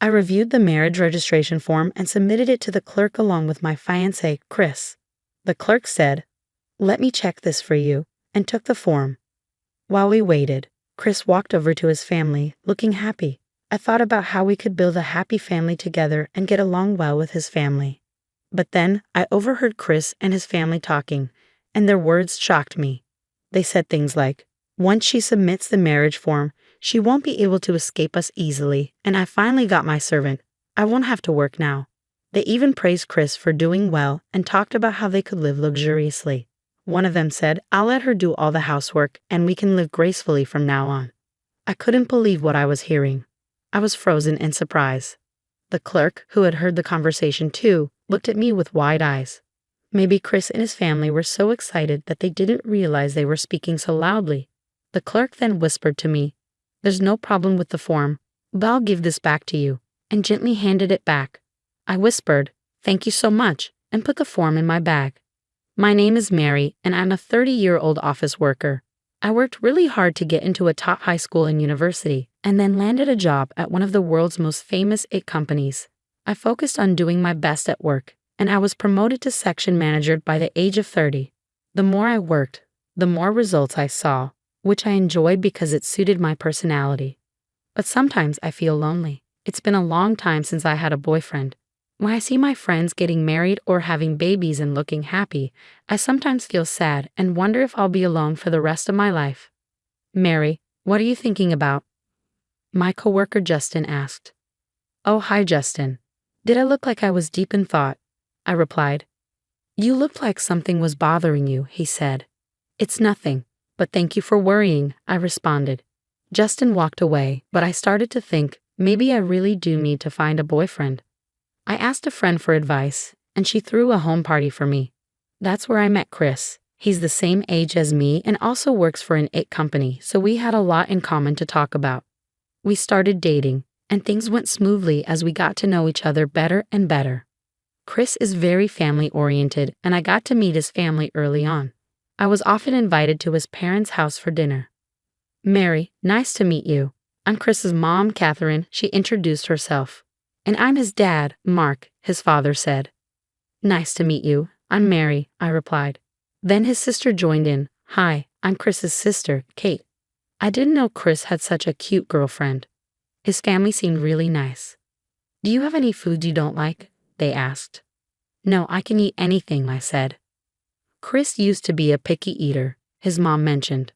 I reviewed the marriage registration form and submitted it to the clerk along with my fiancé, Chris. The clerk said, "Let me check this for you," and took the form. While we waited, Chris walked over to his family, looking happy. I thought about how we could build a happy family together and get along well with his family. But then I overheard Chris and his family talking, and their words shocked me. They said things like, "Once she submits the marriage form, she won't be able to escape us easily, and I finally got my servant. I won't have to work now." They even praised Chris for doing well and talked about how they could live luxuriously. One of them said, "I'll let her do all the housework and we can live gracefully from now on." I couldn't believe what I was hearing. I was frozen in surprise. The clerk, who had heard the conversation too, looked at me with wide eyes. Maybe Chris and his family were so excited that they didn't realize they were speaking so loudly. The clerk then whispered to me, "There's no problem with the form, but I'll give this back to you," and gently handed it back. I whispered, "Thank you so much," and put the form in my bag. My name is Mary, and I'm a 30-year-old office worker. I worked really hard to get into a top high school and university, and then landed a job at one of the world's most famous IT companies. I focused on doing my best at work, and I was promoted to section manager by the age of 30. The more I worked, the more results I saw, which I enjoyed because it suited my personality. But sometimes I feel lonely. It's been a long time since I had a boyfriend. When I see my friends getting married or having babies and looking happy, I sometimes feel sad and wonder if I'll be alone for the rest of my life. "Mary, what are you thinking about?" my coworker Justin asked. "Oh, hi Justin. Did I look like I was deep in thought?" I replied. "You looked like something was bothering you," he said. "It's nothing, but thank you for worrying," I responded. Justin walked away, but I started to think, maybe I really do need to find a boyfriend. I asked a friend for advice, and she threw a home party for me. That's where I met Chris. He's the same age as me and also works for an IT company, so we had a lot in common to talk about. We started dating, and things went smoothly as we got to know each other better and better. Chris is very family-oriented, and I got to meet his family early on. I was often invited to his parents' house for dinner. "Mary, nice to meet you. I'm Chris's mom, Catherine," she introduced herself. "And I'm his dad, Mark," his father said. "Nice to meet you. I'm Mary," I replied. Then his sister joined in. "Hi, I'm Chris's sister, Kate." I didn't know Chris had such a cute girlfriend. His family seemed really nice. "Do you have any foods you don't like?" they asked. "No, I can eat anything," I said. "Chris used to be a picky eater," his mom mentioned.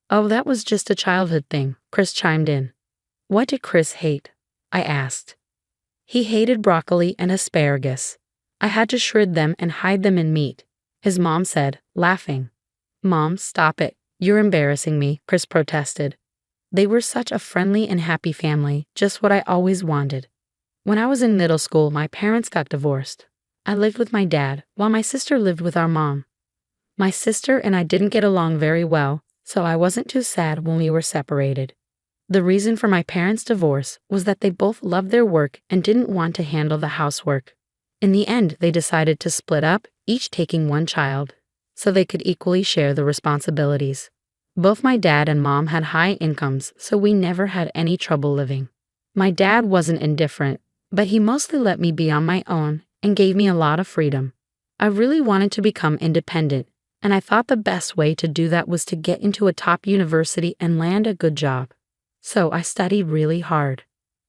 "Oh, that was just a childhood thing," Chris chimed in. "What did Chris hate?" I asked. "He hated broccoli and asparagus. I had to shred them and hide them in meat," his mom said, laughing. "Mom, stop it. You're embarrassing me," Chris protested. They were such a friendly and happy family, just what I always wanted. When I was in middle school, my parents got divorced. I lived with my dad, while my sister lived with our mom. My sister and I didn't get along very well, so I wasn't too sad when we were separated. The reason for my parents' divorce was that they both loved their work and didn't want to handle the housework. In the end, they decided to split up, each taking one child, so they could equally share the responsibilities. Both my dad and mom had high incomes, so we never had any trouble living. My dad wasn't indifferent, but he mostly let me be on my own and gave me a lot of freedom. I really wanted to become independent, and I thought the best way to do that was to get into a top university and land a good job. So I studied really hard.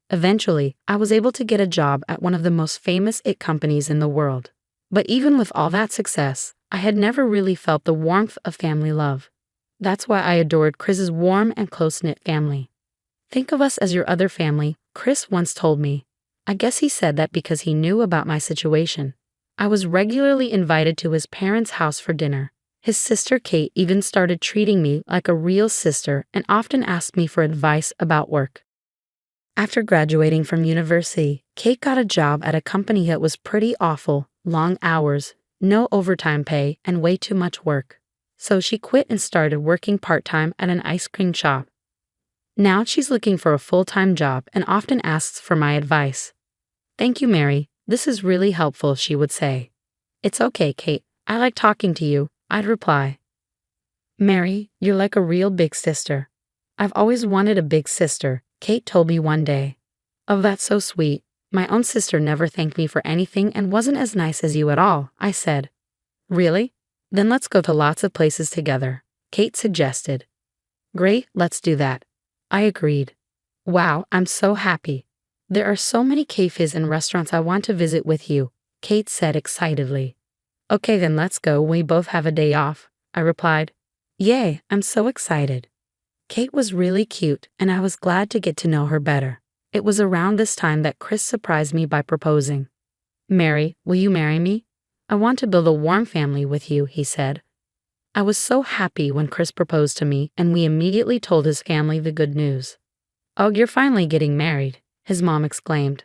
Eventually, I was able to get a job at one of the most famous IT companies in the world. But even with all that success, I had never really felt the warmth of family love. That's why I adored Chris's warm and close-knit family. "Think of us as your other family," Chris once told me. I guess he said that because he knew about my situation. I was regularly invited to his parents' house for dinner. His sister Kate even started treating me like a real sister and often asked me for advice about work. After graduating from university, Kate got a job at a company that was pretty awful, long hours, no overtime pay, and way too much work. So she quit and started working part-time at an ice cream shop. Now she's looking for a full-time job and often asks for my advice. "Thank you, Mary. This is really helpful," she would say. "It's okay, Kate. I like talking to you," I'd reply. "Mary, you're like a real big sister." "I've always wanted a big sister," Kate told me one day. Oh, that's so sweet. My own sister never thanked me for anything and wasn't as nice as you at all, I said. Really? Then let's go to lots of places together, Kate suggested. Great, let's do that. I agreed. Wow, I'm so happy. There are so many cafes and restaurants I want to visit with you, Kate said excitedly. Okay, then let's go. We both have a day off, I replied. Yay, I'm so excited. Kate was really cute, and I was glad to get to know her better. It was around this time that Chris surprised me by proposing. Mary, will you marry me? I want to build a warm family with you, he said. I was so happy when Chris proposed to me, and we immediately told his family the good news. Oh, you're finally getting married, his mom exclaimed.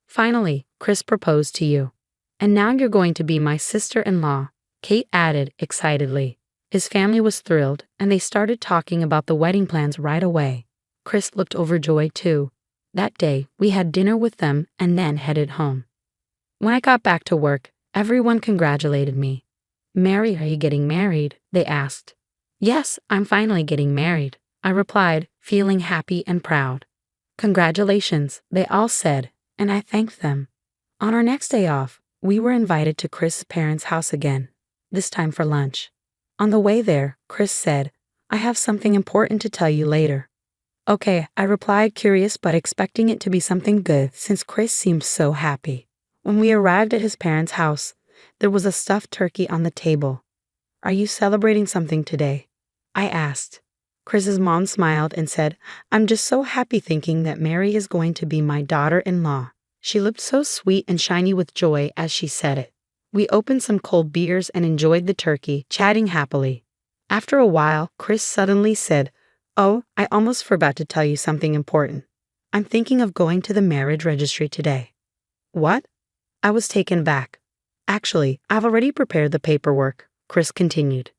Finally, Chris proposed to you. And now you're going to be my sister-in-law, Kate added excitedly. His family was thrilled, and they started talking about the wedding plans right away. Chris looked overjoyed too. That day, we had dinner with them and then headed home. When I got back to work, everyone congratulated me. Mary, are you getting married? They asked. Yes, I'm finally getting married, I replied, feeling happy and proud. Congratulations, they all said, and I thanked them. On our next day off, we were invited to Chris' parents' house again, this time for lunch. On the way there, Chris said, I have something important to tell you later. Okay, I replied, curious but expecting it to be something good since Chris seemed so happy. When we arrived at his parents' house, there was a stuffed turkey on the table. Are you celebrating something today? I asked. Chris's mom smiled and said, I'm just so happy thinking that Mary is going to be my daughter-in-law. She looked so sweet and shiny with joy as she said it. We opened some cold beers and enjoyed the turkey, chatting happily. After a while, Chris suddenly said, Oh, I almost forgot to tell you something important. I'm thinking of going to the marriage registry today. What? I was taken back. Actually, I've already prepared the paperwork, Chris continued.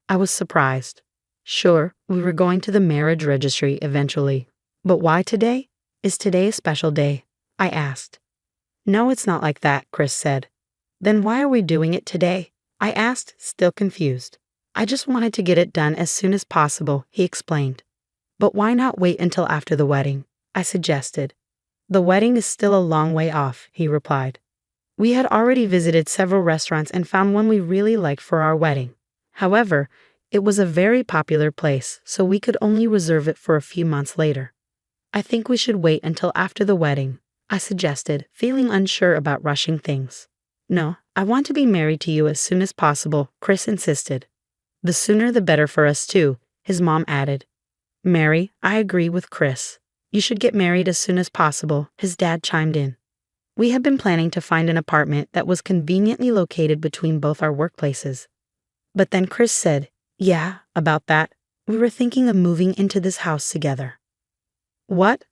I was surprised. Sure, we were going to the marriage registry eventually. But why today? Is today a special day? I asked. No, it's not like that, Chris said. Then why are we doing it today? I asked, still confused. I just wanted to get it done as soon as possible, he explained. But why not wait until after the wedding? I suggested. The wedding is still a long way off, he replied. We had already visited several restaurants and found one we really liked for our wedding. However, it was a very popular place, so we could only reserve it for a few months later. I think we should wait until after the wedding, I suggested, feeling unsure about rushing things. No, I want to be married to you as soon as possible, Chris insisted. The sooner the better for us too, his mom added. Mary, I agree with Chris. You should get married as soon as possible, his dad chimed in. We had been planning to find an apartment that was conveniently located between both our workplaces. But then Chris said, yeah, about that. We were thinking of moving into this house together. What?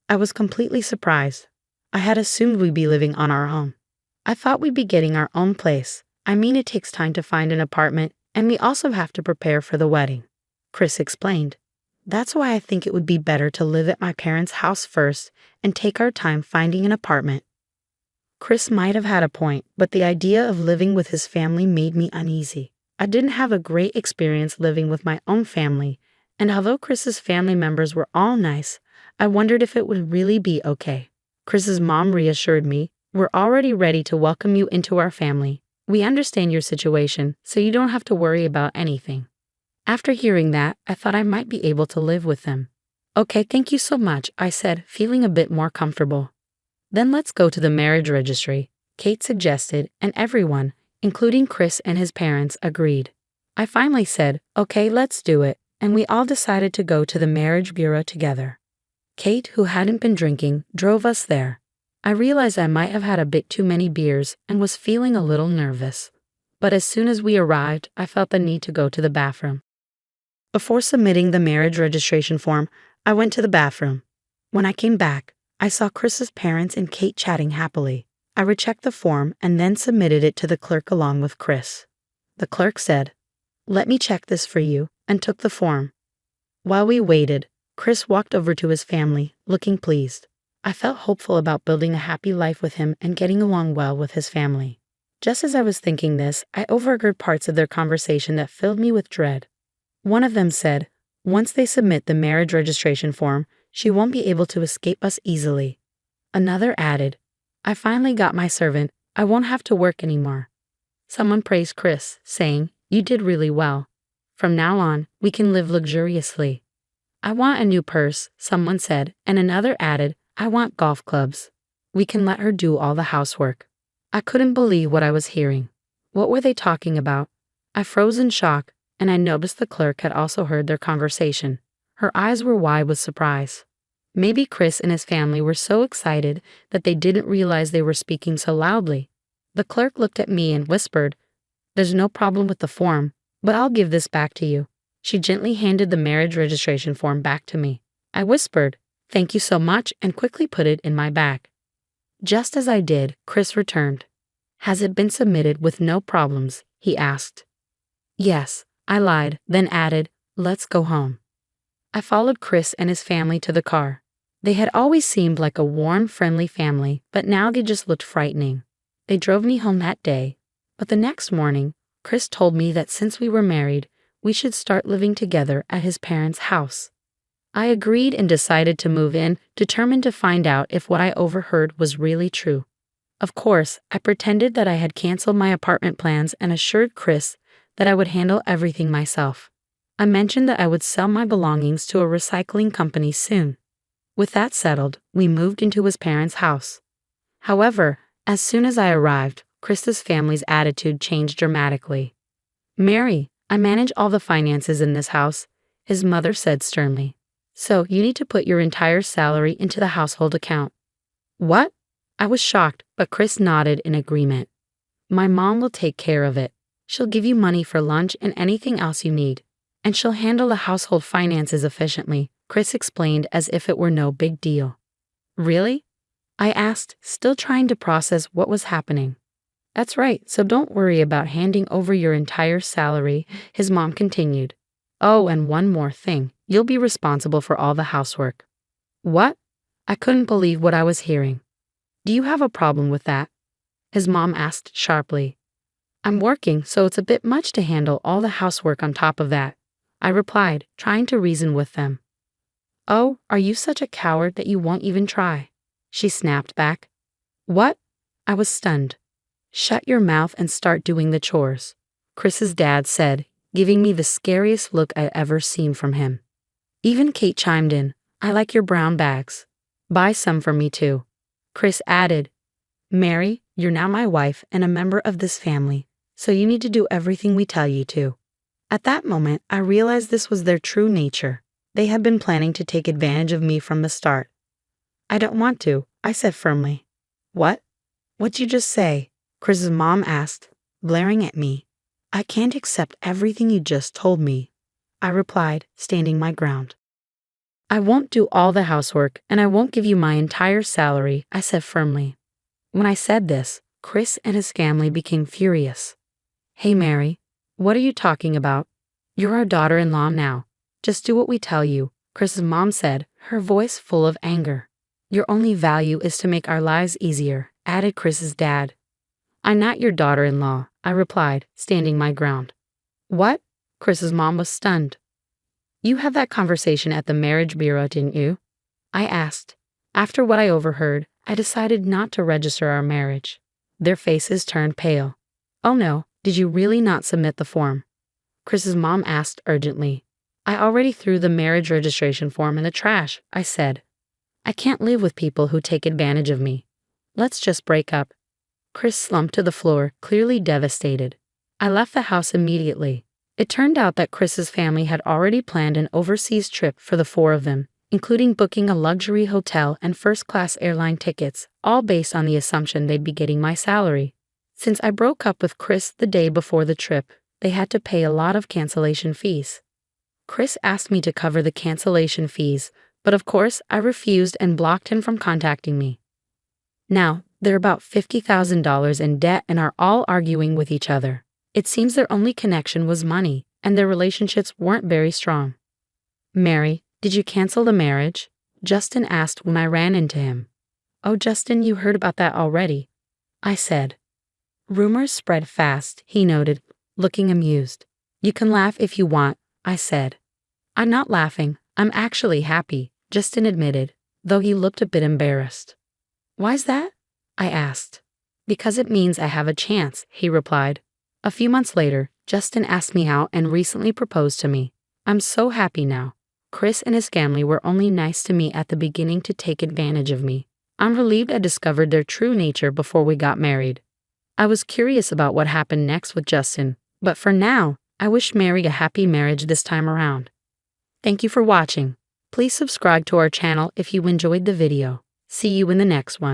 I was completely surprised. I had assumed we'd be living on our own. I thought we'd be getting our own place. I mean, it takes time to find an apartment, and we also have to prepare for the wedding, Chris explained. That's why I think it would be better to live at my parents' house first and take our time finding an apartment. Chris might have had a point, but the idea of living with his family made me uneasy. I didn't have a great experience living with my own family, and although Chris's family members were all nice, I wondered if it would really be okay. Chris's mom reassured me, we're already ready to welcome you into our family. We understand your situation, so you don't have to worry about anything. After hearing that, I thought I might be able to live with them. Okay, thank you so much, I said, feeling a bit more comfortable. Then let's go to the marriage registry, Kate suggested, and everyone, including Chris and his parents, agreed. I finally said, okay, let's do it, and we all decided to go to the marriage bureau together. Kate, who hadn't been drinking, drove us there. I realized I might have had a bit too many beers and was feeling a little nervous. But as soon as we arrived, I felt the need to go to the bathroom. Before submitting the marriage registration form, I went to the bathroom. When I came back, I saw Chris's parents and Kate chatting happily. I rechecked the form and then submitted it to the clerk along with Chris. The clerk said, Let me check this for you, and took the form. While we waited, Chris walked over to his family, looking pleased. I felt hopeful about building a happy life with him and getting along well with his family. Just as I was thinking this, I overheard parts of their conversation that filled me with dread. One of them said, once they submit the marriage registration form, she won't be able to escape us easily. Another added, I finally got my servant. I won't have to work anymore. Someone praised Chris, saying, you did really well. From now on, we can live luxuriously. I want a new purse, someone said, and another added, I want golf clubs. We can let her do all the housework. I couldn't believe what I was hearing. What were they talking about? I froze in shock, and I noticed the clerk had also heard their conversation. Her eyes were wide with surprise. Maybe Chris and his family were so excited that they didn't realize they were speaking so loudly. The clerk looked at me and whispered, there's no problem with the form, but I'll give this back to you. She gently handed the marriage registration form back to me. I whispered, thank you so much, and quickly put it in my bag. Just as I did, Chris returned. Has it been submitted with no problems? He asked. Yes, I lied, then added, let's go home. I followed Chris and his family to the car. They had always seemed like a warm, friendly family, but now they just looked frightening. They drove me home that day, but the next morning, Chris told me that since we were married, we should start living together at his parents' house. I agreed and decided to move in, determined to find out if what I overheard was really true. Of course, I pretended that I had canceled my apartment plans and assured Chris that I would handle everything myself. I mentioned that I would sell my belongings to a recycling company soon. With that settled, we moved into his parents' house. However, as soon as I arrived, Chris's family's attitude changed dramatically. Mary, I manage all the finances in this house, his mother said sternly. So you need to put your entire salary into the household account. What? I was shocked, but Chris nodded in agreement. My mom will take care of it. She'll give you money for lunch and anything else you need. And she'll handle the household finances efficiently, Chris explained as if it were no big deal. Really? I asked, still trying to process what was happening. That's right, so don't worry about handing over your entire salary, his mom continued. Oh, and one more thing, you'll be responsible for all the housework. What? I couldn't believe what I was hearing. Do you have a problem with that? His mom asked sharply. I'm working, so it's a bit much to handle all the housework on top of that, I replied, trying to reason with them. Oh, are you such a coward that you won't even try? She snapped back. What? I was stunned. Shut your mouth and start doing the chores, Chris's dad said, giving me the scariest look I'd ever seen from him. Even Kate chimed in, I like your brown bags. Buy some for me too. Chris added, Mary, you're now my wife and a member of this family, so you need to do everything we tell you to. At that moment, I realized this was their true nature. They had been planning to take advantage of me from the start. I don't want to, I said firmly. What? What'd you just say? Chris's mom asked, glaring at me. I can't accept everything you just told me, I replied, standing my ground. I won't do all the housework, and I won't give you my entire salary, I said firmly. When I said this, Chris and his family became furious. Hey Mary, what are you talking about? You're our daughter-in-law now. Just do what we tell you, Chris's mom said, her voice full of anger. Your only value is to make our lives easier, added Chris's dad. I'm not your daughter-in-law, I replied, standing my ground. What? Chris's mom was stunned. You had that conversation at the marriage bureau, didn't you? I asked. After what I overheard, I decided not to register our marriage. Their faces turned pale. Oh no, did you really not submit the form? Chris's mom asked urgently. I already threw the marriage registration form in the trash, I said. I can't live with people who take advantage of me. Let's just break up. Chris slumped to the floor, clearly devastated. I left the house immediately. It turned out that Chris's family had already planned an overseas trip for the four of them, including booking a luxury hotel and first-class airline tickets, all based on the assumption they'd be getting my salary. Since I broke up with Chris the day before the trip, they had to pay a lot of cancellation fees. Chris asked me to cover the cancellation fees, but of course I refused and blocked him from contacting me. Now, they're about $50,000 in debt and are all arguing with each other. It seems their only connection was money, and their relationships weren't very strong. Mary, did you cancel the marriage? Justin asked when I ran into him. Oh, Justin, you heard about that already, I said. Rumors spread fast, he noted, looking amused. You can laugh if you want, I said. I'm not laughing, I'm actually happy, Justin admitted, though he looked a bit embarrassed. Why's that? I asked. Because it means I have a chance, he replied. A few months later, Justin asked me out and recently proposed to me. I'm so happy now. Chris and his family were only nice to me at the beginning to take advantage of me. I'm relieved I discovered their true nature before we got married. I was curious about what happened next with Justin, but for now, I wish Mary a happy marriage this time around. Thank you for watching. Please subscribe to our channel if you enjoyed the video. See you in the next one.